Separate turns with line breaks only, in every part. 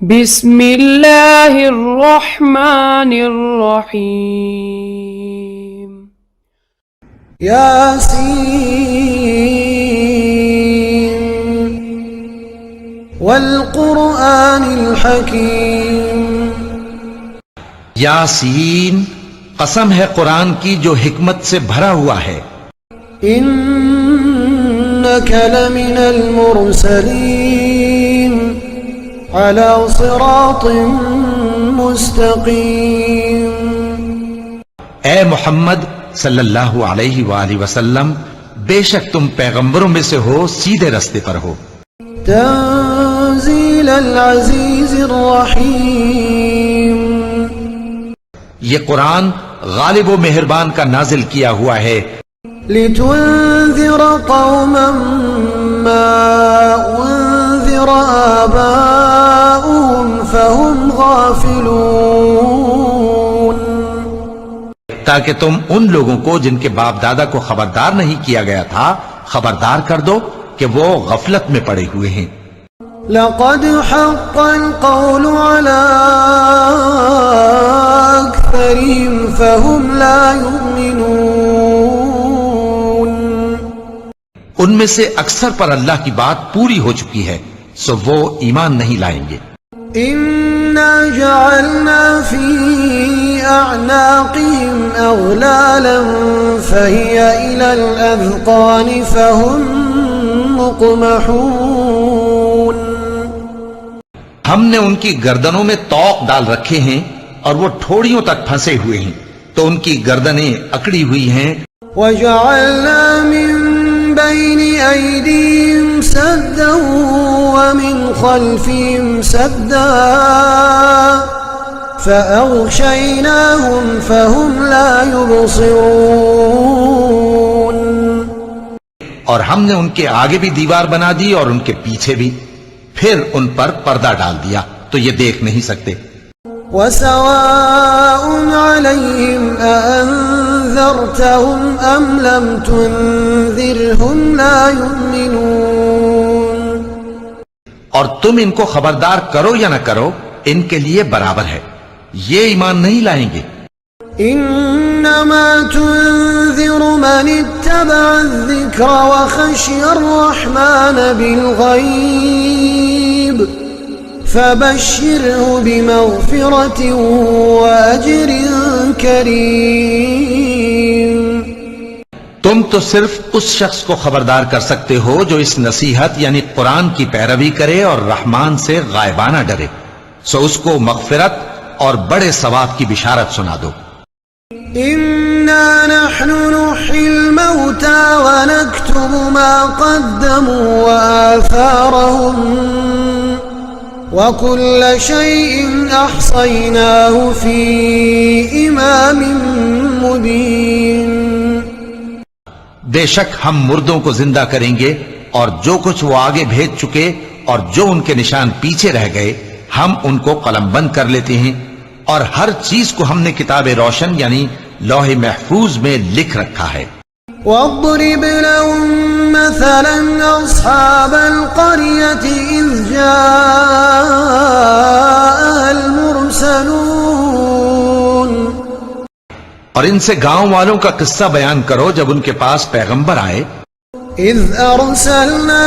بسم اللہ الرحمن الرحیم
یاسین والقرآن الحکیم
یاسین، قسم ہے قرآن کی جو حکمت سے بھرا ہوا ہے.
انک لمن المرسلین علی صراط مستقیم.
اے محمد صلی اللہ علیہ وآلہ وسلم، بے شک تم پیغمبروں میں سے ہو، سیدھے رستے پر ہو.
تنزیل العزیز الرحیم،
یہ قرآن غالب و مہربان کا نازل کیا ہوا ہے.
لتنذر قوما ما انذر آباؤهم فهم غافلون،
تاکہ تم ان لوگوں کو جن کے باپ دادا کو خبردار نہیں کیا گیا تھا خبردار کر دو کہ وہ غفلت میں پڑے ہوئے ہیں.
لقد حق القول على أكثرهم فهم لا يؤمنون.
ان میں سے اکثر پر اللہ کی بات پوری ہو چکی ہے، سو وہ ایمان نہیں لائیں گے.
إنا جعلنا في أعناقهم أغلالا فهي إلى الأذقان فهم مقمحون.
ہم نے ان کی گردنوں میں طوق ڈال رکھے ہیں اور وہ ٹھوڑیوں تک پھنسے ہوئے ہیں، تو ان کی گردنیں اکڑی ہوئی ہیں.
وجعلنا من بين أيديهم سدا ومن خلفهم سدا فأغشيناهم فهم لا يبصرون.
اور ہم نے ان کے آگے بھی دیوار بنا دی اور ان کے پیچھے بھی، پھر ان پر پردہ ڈال دیا تو یہ دیکھ نہیں سکتے.
وسواء عليهم أأنذرتهم أم لم تنذرهم لا يؤمنون.
اور تم ان کو خبردار کرو یا نہ کرو، ان کے لیے برابر ہے، یہ ایمان نہیں لائیں گے.
إنما تنذر من اتبع الذكر وخشي الرحمن بالغيب فبشره بمغفرة وأجر كريم.
تم تو صرف اس شخص کو خبردار کر سکتے ہو جو اس نصیحت یعنی قرآن کی پیروی کرے اور رحمان سے غائبانہ ڈرے، سو اس کو مغفرت اور بڑے ثواب کی بشارت سنا دو.
إنا نحن نحيي الموتى ونكتب ما قدموا وآثارهم وكل شيء أحصيناه في إمام مبين.
بے شک ہم مردوں کو زندہ کریں گے اور جو کچھ وہ آگے بھیج چکے اور جو ان کے نشان پیچھے رہ گئے ہم ان کو قلم بند کر لیتے ہیں، اور ہر چیز کو ہم نے کتاب روشن یعنی لوح محفوظ میں لکھ رکھا ہے.
واضرب لهم مثلا أصحاب القرية إذ جاءها المرسلون.
اور ان سے گاؤں والوں کا قصہ بیان کرو جب ان کے پاس پیغمبر آئے.
إذ أرسلنا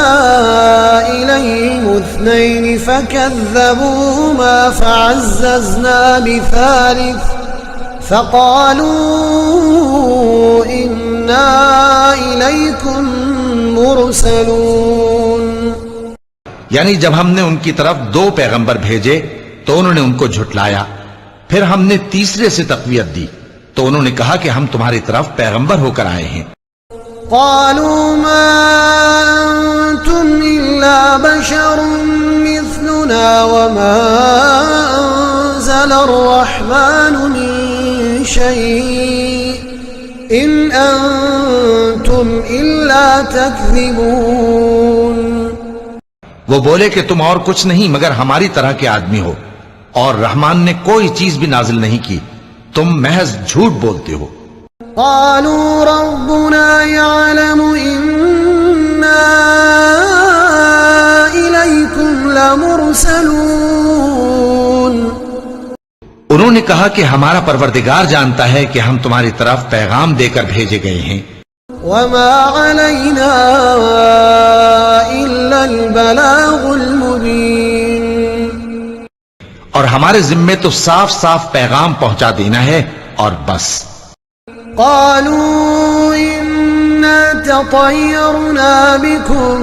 إليهم اثنين فكذبوهما فعززنا بثالث فقالوا إنا إليكم مرسلون.
یعنی جب ہم نے ان کی طرف دو پیغمبر بھیجے تو انہوں نے ان کو جھٹلایا، پھر ہم نے تیسرے سے تقویت دی تو انہوں نے کہا کہ ہم تمہاری طرف پیغمبر ہو کر آئے ہیں.
قالوا ما أنتم إلا بشر مثلنا وما أنزل الرحمن من شيء إن أنتم إلا تكذبون.
وہ بولے کہ تم اور کچھ نہیں مگر ہماری طرح کے آدمی ہو، اور رحمان نے کوئی چیز بھی نازل نہیں کی، تم محض جھوٹ بولتے ہو.
قالوا ربنا يعلم إنا إليكم لمرسلون.
انہوں نے کہا کہ ہمارا پروردگار جانتا ہے کہ ہم تمہاری طرف پیغام دے کر بھیجے گئے ہیں،
وما علينا إلا البلاغ المبين،
اور ہمارے ذمے تو صاف صاف پیغام پہنچا دینا ہے اور بس۔
قالوا إنا تطيرنا بكم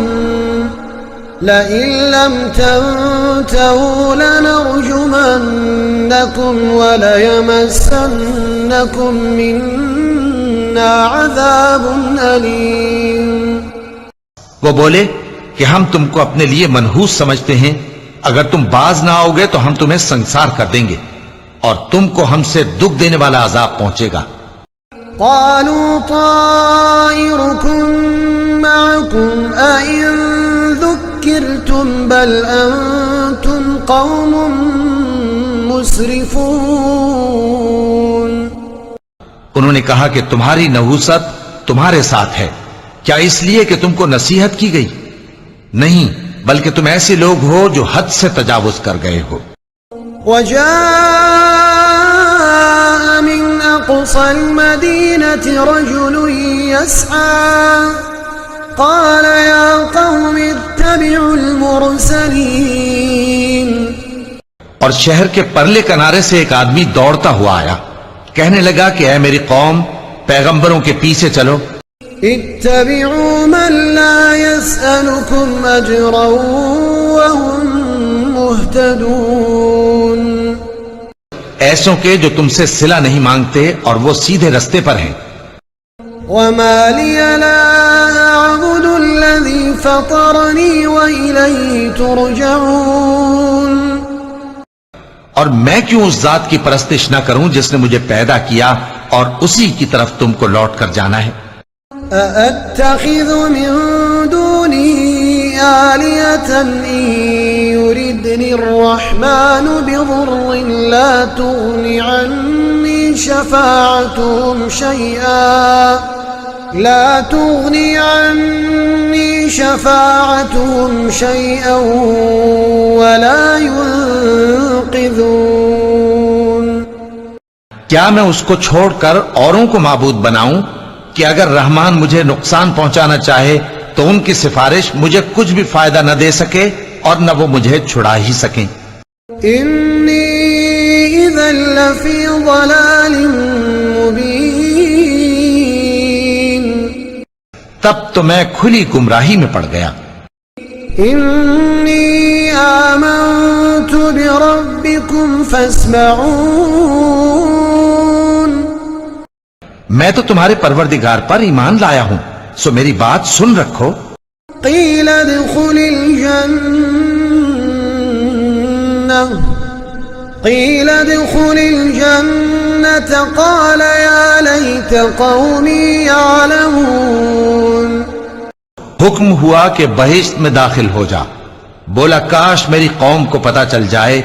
لئن لم تنتهوا لنرجمنكم وليمسنكم منا عذاب أليم۔
وہ بولے کہ ہم تم کو اپنے لیے منحوس سمجھتے ہیں، اگر تم باز نہ آؤ گے تو ہم تمہیں سنسار کر دیں گے اور تم کو ہم سے دکھ دینے والا عذاب پہنچے گا۔
قالوا طائركم معكم أئن ذكرتم بل أنتم قوم مسرفون۔
انہوں نے کہا کہ تمہاری نحوست تمہارے ساتھ ہے، کیا اس لیے کہ تم کو نصیحت کی گئی؟ نہیں، بلکہ تم ایسے لوگ ہو جو حد سے تجاوز کر گئے ہو۔
وجاء من أقصى المدينة رجل يسعى قال يا قوم اتبعوا المرسلين۔
اور شہر کے پرلے کنارے سے ایک آدمی دوڑتا ہوا آیا، کہنے لگا کہ اے میری قوم، پیغمبروں کے پیچھے چلو۔
اتبعوا من لا يسألكم أجرا وهم مهتدون،
ایسوں کے جو تم سے صلہ نہیں مانگتے اور وہ سیدھے رستے پر ہیں۔
وما لي لا أعبد الذي فطرني وإليه ترجعون،
اور میں کیوں اس ذات کی پرستش نہ کروں جس نے مجھے پیدا کیا اور اسی کی طرف تم کو لوٹ کر جانا ہے۔
أأتخذ من دونه آلهة إن يردني الرحمن بضر لا تغني عني شفاعتهم شيئا ولا ينقذون۔
کیا میں اس کو چھوڑ کر اوروں کو معبود بناؤں کہ اگر رحمان مجھے نقصان پہنچانا چاہے تو ان کی سفارش مجھے کچھ بھی فائدہ نہ دے سکے اور نہ وہ مجھے چھڑا ہی سکیں۔
انی اذا لفی ضلال مبین،
تب تو میں کھلی گمراہی میں پڑ گیا۔
انی آمنت بربکم فاسمعون،
میں تو تمہارے پروردگار پر ایمان لایا ہوں، سو میری بات سن رکھو۔
قیل ادخل الجنة قال یا لیت قومی یعلمون،
حکم ہوا کہ بہشت میں داخل ہو جا، بولا کاش میری قوم کو پتہ چل جائے۔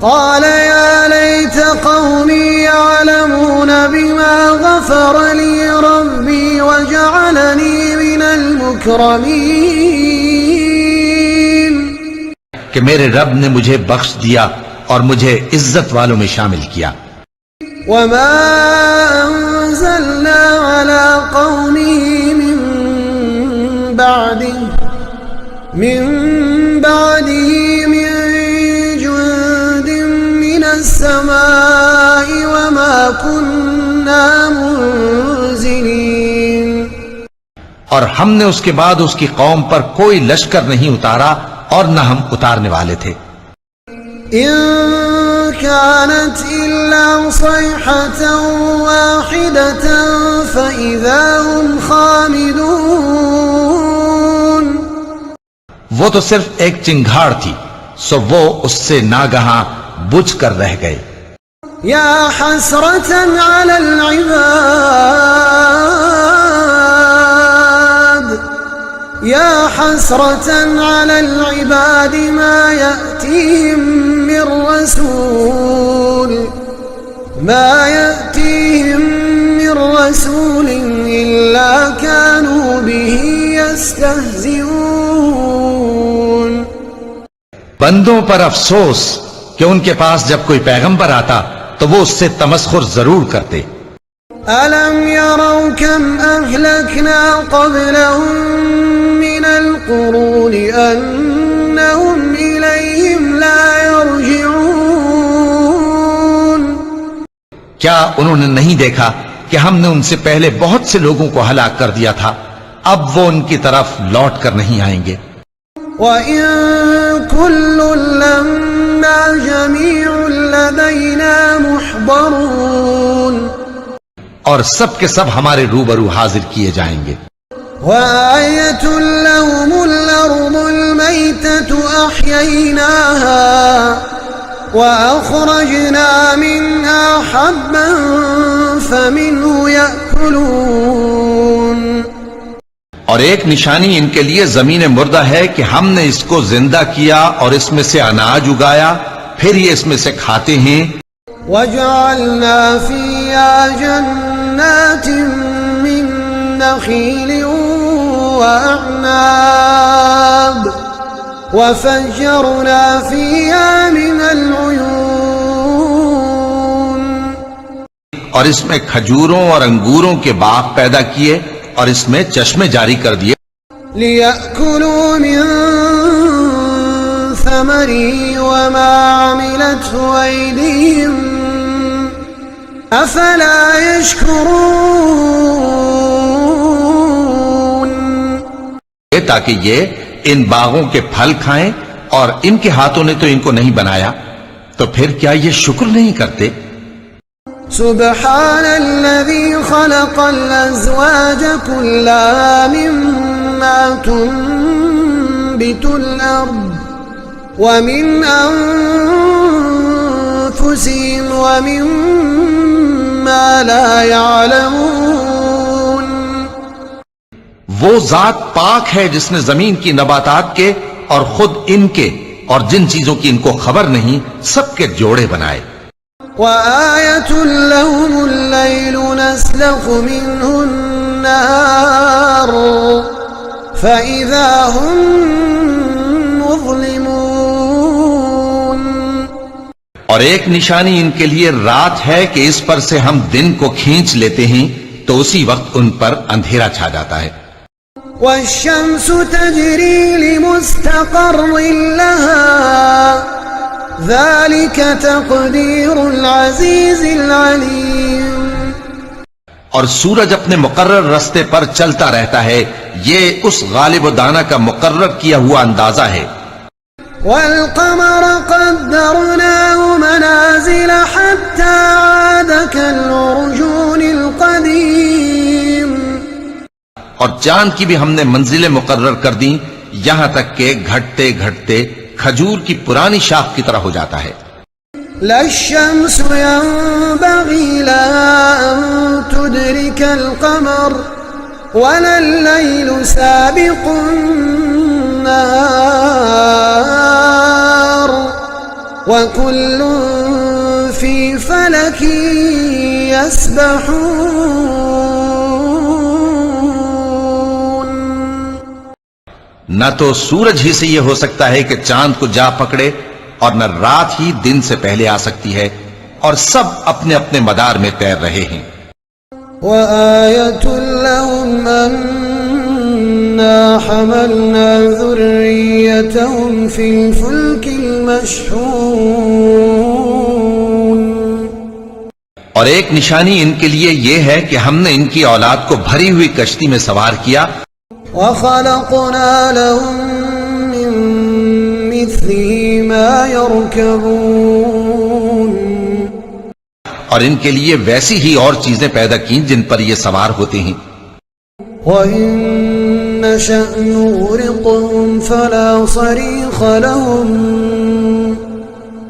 قال يا ليت قومي يعلمون بما غفر لي ربي وجعلني من المكرمين،
کہ میرے رب نے مجھے بخش دیا اور مجھے عزت والوں میں شامل کیا۔
وما أنزلنا على قومه من بعده من السماء وما كنا منزلين،
اور ہم نے اس کے بعد اس کی قوم پر کوئی لشکر نہیں اتارا اور نہ ہم اتارنے والے تھے۔
إن كانت إلا صيحة واحدة فإذا هم خامدون،
وہ تو صرف ایک چنگھاڑ تھی، سو وہ اس سے ناگہاں بجھ کر رہ گئے۔
يا حسرة على العباد يا حسرة على العباد ما يأتيهم من رسول إلا كانوا به يستهزئون۔
بندوں پر افسوس کہ ان کے پاس جب کوئی پیغمبر آتا تو وہ اس سے تمسخر ضرور کرتے۔
أَلَمْ يَرَوْا كَمْ أَهْلَكْنَا قَبْلَهُمْ مِنَ الْقُرُونِ أَنَّهُمْ إِلَيْهِمْ لَا يَرْجِعُونَ
کیا انہوں نے نہیں دیکھا کہ ہم نے ان سے پہلے بہت سے لوگوں کو ہلاک کر دیا تھا، اب وہ ان کی طرف لوٹ کر نہیں آئیں گے۔
وَإِن كُلٌّ لَّمَّا جَمِيعٌ لَّدَيْنَا مُحْضَرُونَ
اور سب کے سب ہمارے روبرو حاضر کیے جائیں گے۔
وَآيَةٌ لَّهُمُ الْأَرْضُ الْمَيْتَةُ أَحْيَيْنَاهَا وَأَخْرَجْنَا مِنْهَا حَبًّا فَمِنْهُ يَأْكُلُونَ
اور ایک نشانی ان کے لیے زمین مردہ ہے کہ ہم نے اس کو زندہ کیا اور اس میں سے اناج اگایا، پھر یہ اس میں سے کھاتے ہیں۔
وَجَعَلْنَا فِيهَا جَنَّاتٍ مِّن نَّخِيلٍ وَأَعْنَابٍ وَفَجَّرْنَا فِيهَا مِنَ الْعُيُونِ
اور اس میں کھجوروں اور انگوروں کے باغ پیدا کیے اور اس میں چشمے جاری کر دیے۔
لِيَأْكُلُوا مِن ثَمَرِهِ وَمَا عَمِلَتْهُ أَيْدِيهِمْ أَفَلَا يَشْكُرُونَ
تاکہ یہ ان باغوں کے پھل کھائیں، اور ان کے ہاتھوں نے تو ان کو نہیں بنایا، تو پھر کیا یہ شکر نہیں کرتے؟
سبحان الذي خلق الأزواج كلها مما تنبت الأرض ومن أنفسهم ومما لا يعلمون
وہ ذات پاک ہے جس نے زمین کی نباتات کے اور خود ان کے اور جن چیزوں کی ان کو خبر نہیں سب کے جوڑے بنائے۔
وَآيَةٌ لَّهُمُ اللَّيْلُ نَسْلَخُ مِنْهُ النَّهَارَ فَإِذَا هُمْ مُظْلِمُونَ
اور ایک نشانی ان کے لیے رات ہے کہ اس پر سے ہم دن کو کھینچ لیتے ہیں تو اسی وقت ان پر اندھیرا چھا جاتا ہے۔
وَالشَّمْسُ تَجْرِي لِمُسْتَقَرٍّ لَّهَا ذَلِكَ تَقْدِيرُ الْعَزِيزِ الْعَلِيمِ
اور سورج اپنے مقرر راستے پر چلتا رہتا ہے، یہ اس غالب و دانا کا مقرر کیا ہوا اندازہ ہے۔
وَالْقَمَرَ قَدَّرْنَاهُ مَنَازِلَ حَتَّى عَادَ كَالْعُرْجُونِ الْقَدِيمِ
اور چاند کی بھی ہم نے منزلیں مقرر کر دیں، یہاں تک کہ گھٹتے گھٹتے کھجور کی پرانی شاخ کی طرح ہو جاتا ہے۔
لا الشمس ينبغي لها أن تدرك القمر ولا الليل سابق النهار وكل في فلك يسبحون
نہ تو سورج ہی سے یہ ہو سکتا ہے کہ چاند کو جا پکڑے، اور نہ رات ہی دن سے پہلے آ سکتی ہے، اور سب اپنے اپنے مدار میں تیر رہے ہیں۔
وَآيَةٌ لَّهُمْ أَنَّا حَمَلْنَا ذُرِّيَّتَهُمْ فِي الْفُلْكِ الْمَشْحُونِ
اور ایک نشانی ان کے لیے یہ ہے کہ ہم نے ان کی اولاد کو بھری ہوئی کشتی میں سوار کیا،
وَخَلَقْنَا لَهُم مِّن مِّثْلِهِ مَا يَرْكَبُونَ
اور ان کے لیے ویسی ہی اور چیزیں پیدا کی جن پر یہ سوار ہوتے ہیں۔
وَإِن نَّشَأْ نُغْرِقْهُمْ فَلَا صَرِيخَ لَهُمْ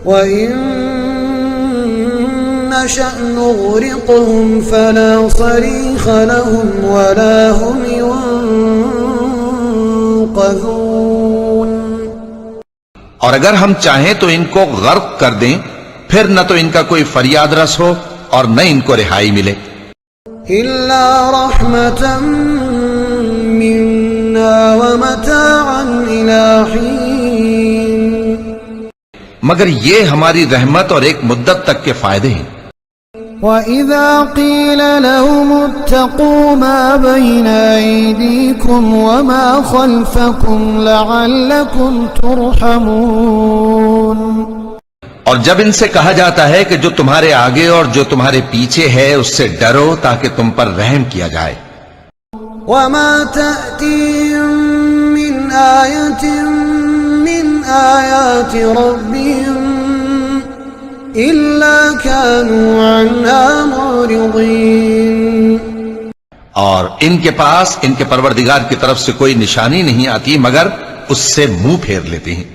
وَإِن نَّشَأْ نُغْرِقْهُمْ فَلَا صَرِيخَ لَهُمْ وَلَا هُمْ يُنقَذُونَ
اور اگر ہم چاہیں تو ان کو غرق کر دیں، پھر نہ تو ان کا کوئی فریاد رس ہو اور نہ ان کو رہائی ملے۔
إِلَّا رَحْمَةً مِّنَّا وَمَتَاعًا إِلَىٰ حِينٍ
مگر یہ ہماری رحمت اور ایک مدت تک کے فائدے ہیں۔
وَإِذَا قِيلَ لَهُمُ اتَّقُوا مَا بَيْنَ أَيْدِيكُمْ وَمَا خَلْفَكُمْ لَعَلَّكُمْ تُرْحَمُونَ
اور جب ان سے کہا جاتا ہے کہ جو تمہارے آگے اور جو تمہارے پیچھے ہے اس سے ڈرو تاکہ تم پر رحم کیا جائے.
وَمَا تَأْتِيهِم مِّنْ آيَةٍ مِّنْ آيَاتِ رَبِّهِمْ إِلَّا كَانُوا عَنْهَا مُعْرِضِينَ.
اور ان کے پاس ان کے پروردگار کی طرف سے کوئی نشانی نہیں آتی مگر اس سے منہ پھیر لیتے ہیں.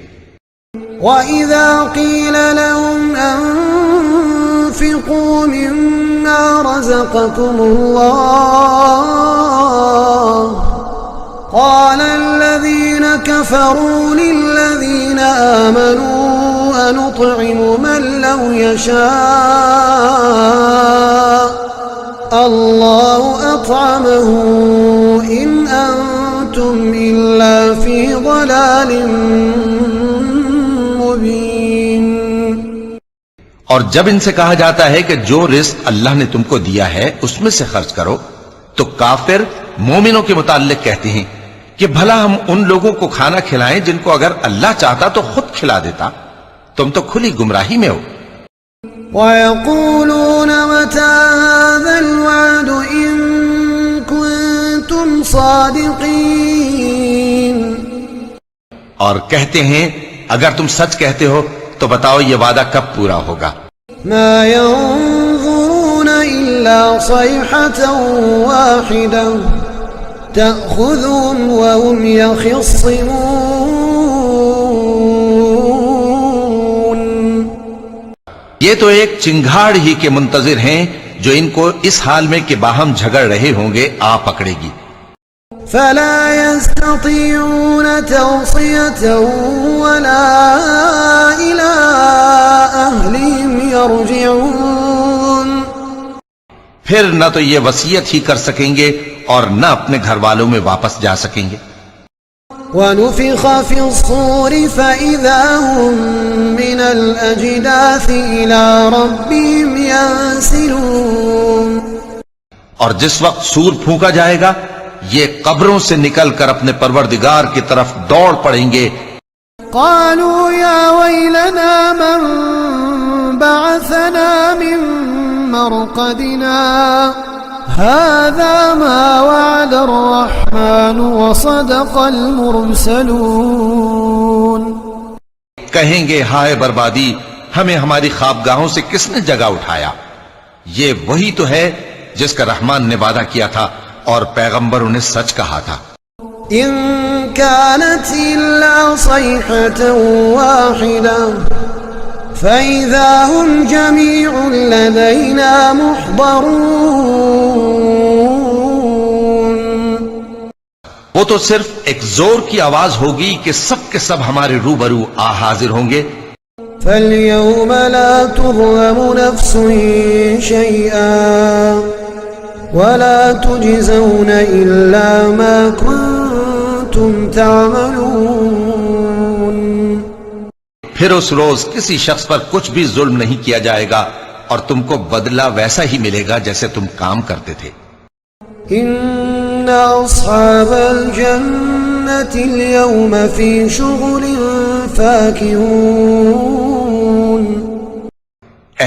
وَإِذَا قِيلَ لَهُمْ أَنفِقُوا مِمَّا رَزَقَكُمُ اللَّهُ قَالَ الَّذِينَ كَفَرُوا لِلَّذِينَ آمَنُوا أَنُطْعِمُ مَن لَّوْ يَشَاءُ اللَّهُ أَطْعَمَهُ إِنْ أَنتُمْ إِلَّا فِي ضَلَالٍ مبین.
اور جب ان سے کہا جاتا ہے کہ جو رزق اللہ نے تم کو دیا ہے اس میں سے خرچ کرو تو کافر مومنوں کے متعلق کہتے ہیں کہ بھلا ہم ان لوگوں کو کھانا کھلائیں جن کو اگر اللہ چاہتا تو خود کھلا دیتا. تم تو کھلی گمراہی میں ہو.
وَيَقُولُونَ مَتَى هَذَا الْوَعْدُ إِن كُنتُمْ صَادِقِينَ.
اور کہتے ہیں اگر تم سچ کہتے ہو تو بتاؤ یہ وعدہ کب پورا ہوگا.
مَا يَنظُرُونَ إِلَّا صَيْحَةً وَاحِدَةً تَأْخُذُهُمْ وَهُمْ يَخِصِّمُونَ.
یہ تو ایک چنگھاڑ ہی کے منتظر ہیں جو ان کو اس حال میں کہ باہم جھگڑ رہے ہوں گے آ پکڑے گی.
فلا يستطيعون توصية ولا إلى أهلهم يرجعون.
پھر نہ تو یہ وصیت ہی کر سکیں گے اور نہ اپنے گھر والوں میں واپس جا سکیں گے.
ونفخ في الصور فإذا هم من الأجداث إلى ربهم ينسلون.
اور جس وقت سور پھونکا جائے گا یہ قبروں سے نکل کر اپنے پروردگار کی طرف دوڑ پڑیں گے.
قالوا يا ويلنا من بعثنا من مرقدنا هذا ما وعد الرحمن وصدق المرسلون.
کہیں گے ہائے بربادی ہمیں ہماری خوابگاہوں سے کس نے جگہ اٹھایا. یہ وہی تو ہے جس کا رحمان نے وعدہ کیا تھا اور پیغمبروں نے سچ کہا تھا.
إن كانت إلا صيحة واحدة فإذا هم جميع لدينا محضرون.
وہ تو صرف ایک زور کی آواز ہوگی کہ سب کے سب ہمارے روبرو آ حاضر ہوں گے.
فاليوم لا تظلم نفس شيئا ولا تجزون إلا ما كنتم تعملون.
پھر اس روز کسی شخص پر کچھ بھی ظلم نہیں کیا جائے گا اور تم کو بدلہ ویسا ہی ملے گا جیسے تم کام کرتے تھے.
إن أصحاب الجنة اليوم في شغل فاكهون.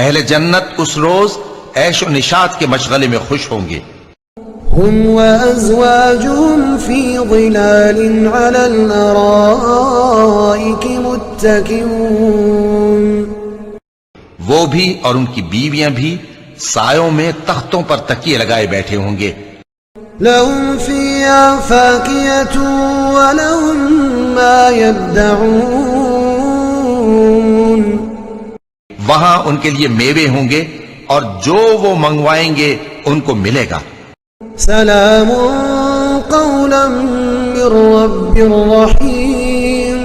اہل جنت اس روز عیش و نشاط کے مشغلے میں خوش ہوں گے.
هم وأزواجهم في ظلال على الأرائك متكئون.
وہ بھی اور ان کی بیویاں بھی سایوں میں تختوں پر تکیے لگائے بیٹھے ہوں گے.
لهم فيها فاكهة ولهم ما يدعون.
وہاں ان کے لیے میوے ہوں گے اور جو وہ منگوائیں گے ان کو ملے گا.
سلام قولا من رب رحیم.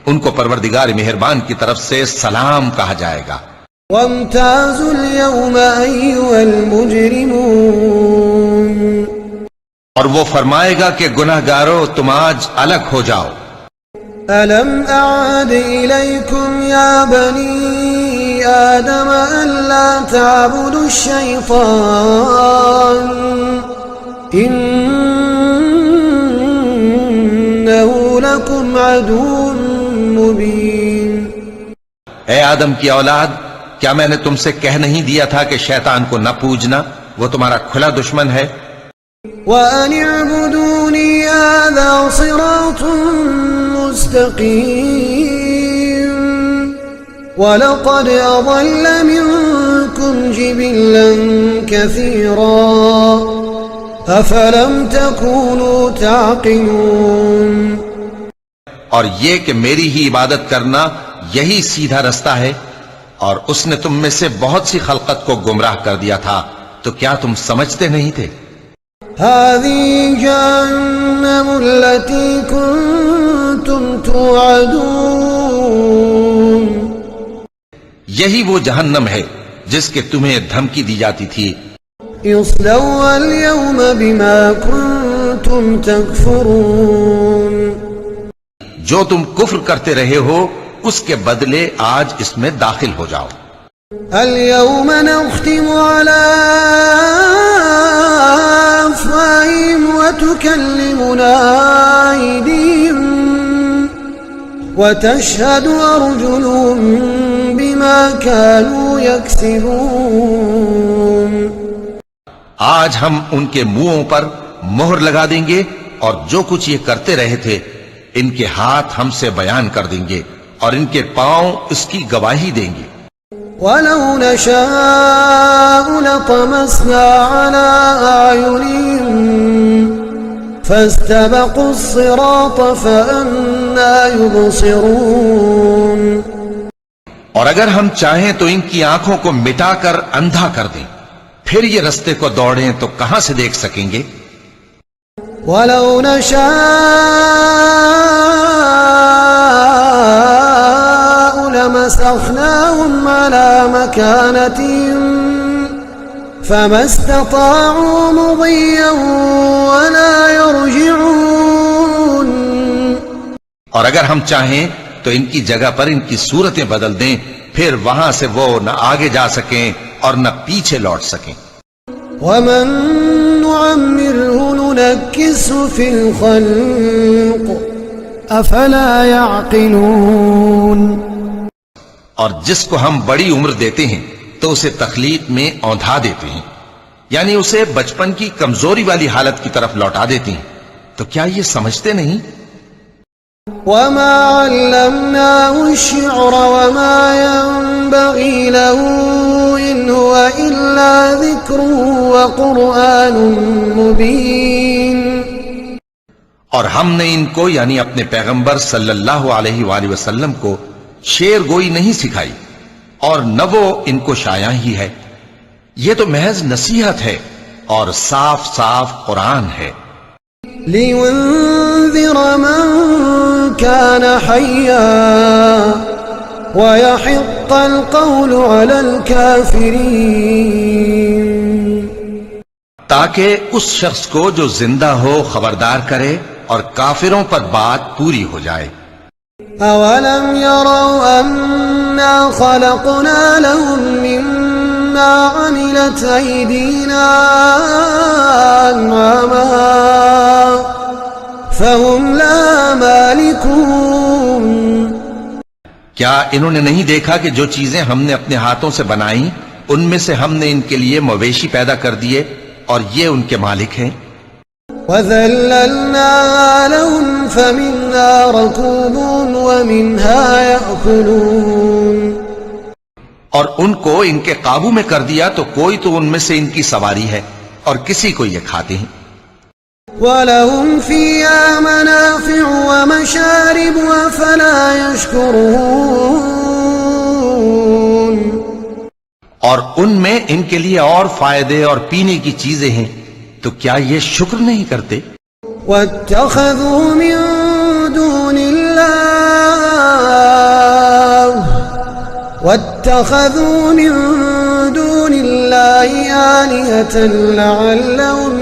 ان کو پروردگار مہربان کی طرف سے سلام کہا جائے گا.
وامتازوا اليوم أيها المجرمون.
اور وہ فرمائے گا کہ گناہگارو تم آج الگ ہو جاؤ.
ألم أعهد إليكم يا بني آدم ألا تعبدوا الشيطان إنه لكم عدو مبين.
اے آدم کی اولاد، کیا میں نے تم سے کہہ نہیں دیا تھا کہ شیطان کو نہ پوجنا، وہ تمہارا کھلا دشمن ہے؟
وَأَنِ اعْبُدُونِي هَذَا صِرَاطٌ مُسْتَقِيمٌ وَلَقَدْ أَضَلَّ مِنكُمْ جِبِلًّا كَثِيرًا أَفَلَمْ تَكُونُوا تَعْقِلُونَ.
اور یہ کہ میری ہی عبادت کرنا یہی سیدھا رستہ ہے، اور اس نے تم میں سے بہت سی خلقت کو گمراہ کر دیا تھا، تو کیا تم سمجھتے نہیں تھے؟
هذه جهنم التي كنتم توعدون.
یہی وہ جہنم ہے جس کے تمہیں دھمکی دی جاتی تھی.
اصلوا اليوم بما كنتم تكفرون.
جو تم کفر کرتے رہے ہو اس کے بدلے آج اس میں داخل ہو جاؤ.
اليوم نختم على أفواههم وتكلمنا أيديهم وتشهد أرجلهم بما كانوا يكسبون.
آج ہم ان کے منہوں پر مہر لگا دیں گے، اور جو کچھ یہ کرتے رہے تھے ان کے ہاتھ ہم سے بیان کر دیں گے، اور ان کے پاؤں اس کی گواہی دیں گے.
وَلَوْ نَشَاءُ لَطَمَسْنَا عَلَىٰ أَعْيُنِهِمْ فَاسْتَبَقُوا الصِّرَاطَ فَأَنَّىٰ يُبْصِرُونَ.
اور اگر ہم چاہیں تو ان کی آنکھوں کو مٹا کر اندھا کر دیں، پھر یہ رستے کو دوڑیں تو کہاں سے دیکھ سکیں گے؟
وَلَوْ نَشَاءُ لَمَسَخْنَاهُمْ عَلَىٰ مَكَانَتِهِمْ فَمَا اسْتَطَاعُوا مُضِيًّا وَلَا يَرْجِعُونَ.
اور اگر ہم چاہیں تو ان کی جگہ پر ان کی صورتیں بدل دیں، پھر وہاں سے وہ نہ آگے جا سکیں اور نہ پیچھے لوٹ سکیں.
وَمَن نُعَمِّرْهُ نُنَكِّسْهُ فِي الْخَلْقِ أَفَلَا يَعْقِلُونَ.
اور جس کو ہم بڑی عمر دیتے ہیں تو اسے تخلیق میں اوندھا دیتے ہیں، یعنی اسے بچپن کی کمزوری والی حالت کی طرف لوٹا دیتے ہیں، تو کیا یہ سمجھتے نہیں؟
وَمَا عَلَّمْنَاهُ الشِّعْرَ وَمَا يَنبَغِي لَهُ إِنْ هُوَ إِلَّا ذِكْرٌ وَقُرْآنٌ مُبِينٌ.
اور ہم نے ان کو یعنی اپنے پیغمبر صلی اللہ علیہ وآلہ وسلم کو شعر گوئی نہیں سکھائی، اور نہ وہ ان کو شایع ہی ہے، یہ تو محض نصیحت ہے اور صاف صاف قرآن ہے.
لِيُنذِرَ مَن كَانَ حَيًّا وَيَحِقَّ الْقَوْلُ عَلَى الْكَافِرِينَ.
تاکہ اس شخص کو جو زندہ ہو خبردار کرے اور کافروں پر بات پوری ہو جائے.
أَوَلَمْ يَرَوْا أَنَّا خَلَقْنَا لَهُم مِّمَّا عَمِلَتْ أَيْدِينَا أَنْعَامًا فَهُمْ لَهَا مَالِكُونَ.
کیا انہوں نے نہیں دیکھا کہ جو چیزیں ہم نے اپنے ہاتھوں سے بنائیں ان میں سے ہم نے ان کے لیے مویشی پیدا کر دیے اور یہ ان کے مالک ہیں.
وَذَلَّلْنَاهَا لَهُمْ فَمِنْهَا رَكُوبُهُمْ وَمِنْهَا يَأْكُلُونَ.
اور ان کو ان کے قابو میں کر دیا تو کوئی تو ان میں سے ان کی سواری ہے اور کسی کو یہ کھاتے ہیں.
وَلَهُمْ فِيهَا مَنَافِعُ وَمَشَارِبُ أَفَلَا يَشْكُرُونَ.
اور ان میں ان کے لیے اور فائدے اور پینے کی چیزیں ہیں، تو کیا یہ شکر نہیں کرتے؟
وَاتَّخَذُوا مِن دُونِ اللَّهِ آلِهَةً لَعَلَّهُمْ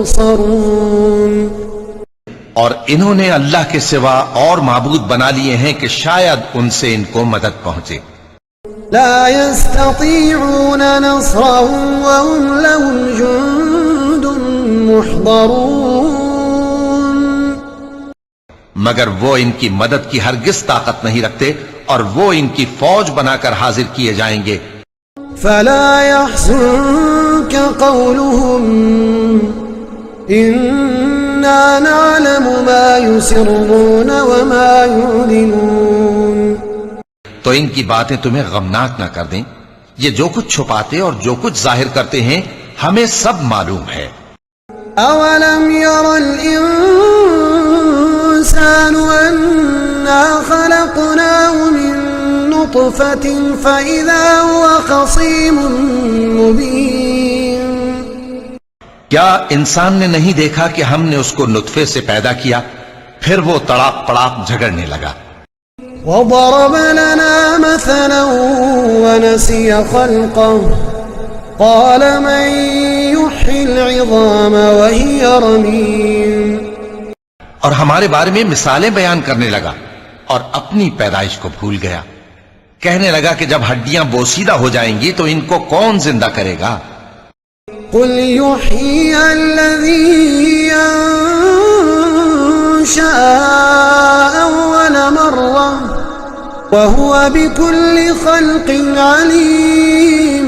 يُنصَرُونَ.
اور انہوں نے اللہ کے سوا اور معبود بنا لیے ہیں کہ شاید ان سے ان کو مدد پہنچے.
لا يستطيعون نصرهم وهم لهم جند محضرون
مگر وہ ان کی مدد کی ہرگز طاقت نہیں رکھتے اور وہ ان کی فوج بنا کر حاضر کیے جائیں گے.
فلا يحزنك قولهم إنا نعلم ما يسرون وما يعلنون.
تو ان کی باتیں تمہیں غمناک نہ کر دیں. یہ جو کچھ چھپاتے اور جو کچھ ظاہر کرتے ہیں ہمیں سب معلوم ہے.
أولم ير الإنسان أنا خلقناه من نطفة فإذا هو خصيم مبين.
کیا انسان نے نہیں دیکھا کہ ہم نے اس کو نطفے سے پیدا کیا پھر وہ تڑاک پڑاک جھگڑنے لگا.
وضرب لنا مثلا ونسي خلقه قال من يحيي العظام وهي رميم.
اور ہمارے بارے میں مثالیں بیان کرنے لگا اور اپنی پیدائش کو بھول گیا. کہنے لگا کہ جب ہڈیاں بوسیدہ ہو جائیں گی تو ان کو کون زندہ کرے گا.
قل يحييها الذي أنشأها أول مرة وهو بكل خلق عليم.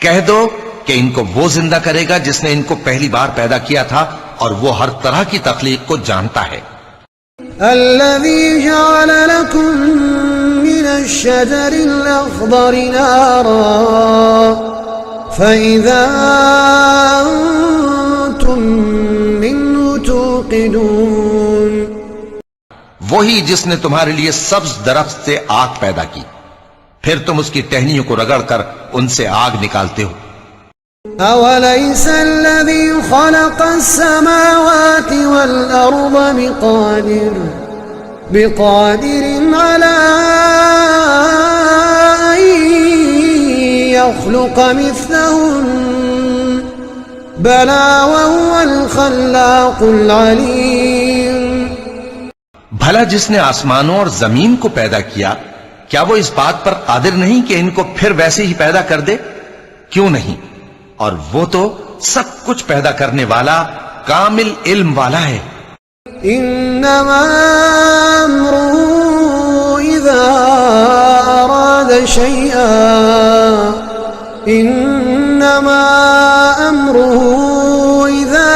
کہہ دو کہ ان کو وہ زندہ کرے گا جس نے ان کو پہلی بار پیدا کیا تھا اور وہ ہر طرح کی تخلیق کو جانتا ہے.
الذي جعل لكم من الشجر الأخضر نارا فإذا أنتم منه توقدون.
وہی جس نے تمہارے لیے سبز درخت سے آگ پیدا کی پھر تم اس کی ٹہنیوں کو رگڑ کر ان سے آگ نکالتے ہو.
أوليس الذي خلق السماوات والأرض بقادر على أن يخلق مثلهم بلى وهو الخلاق العليم.
بھلا جس نے آسمانوں اور زمین کو پیدا کیا کیا وہ اس بات پر قادر نہیں کہ ان کو پھر ویسے ہی پیدا کر دے؟ کیوں نہیں، اور وہ تو سب کچھ پیدا کرنے والا کامل علم والا ہے.
انما امره اذا اراد شيئا انما امره اذا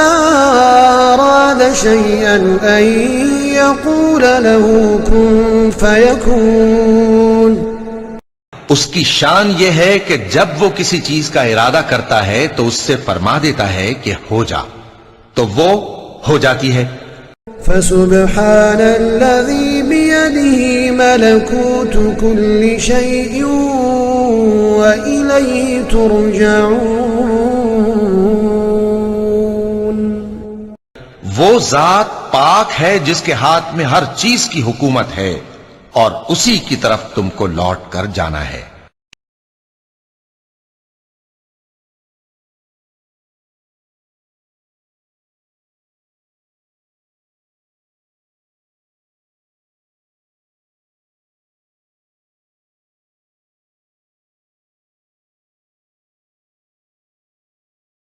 اراد شيئا ان يقول له كن فيكون.
اس کی شان یہ ہے کہ جب وہ کسی چیز کا ارادہ کرتا ہے تو اس سے فرما دیتا ہے کہ ہو جا، تو وہ ہو جاتی ہے.
فسبحان الذي بيده ملكوت كل شيء وإليه ترجعون.
وہ ذات پاک ہے جس کے ہاتھ میں ہر چیز کی حکومت ہے اور اسی کی طرف تم کو لوٹ کر جانا ہے.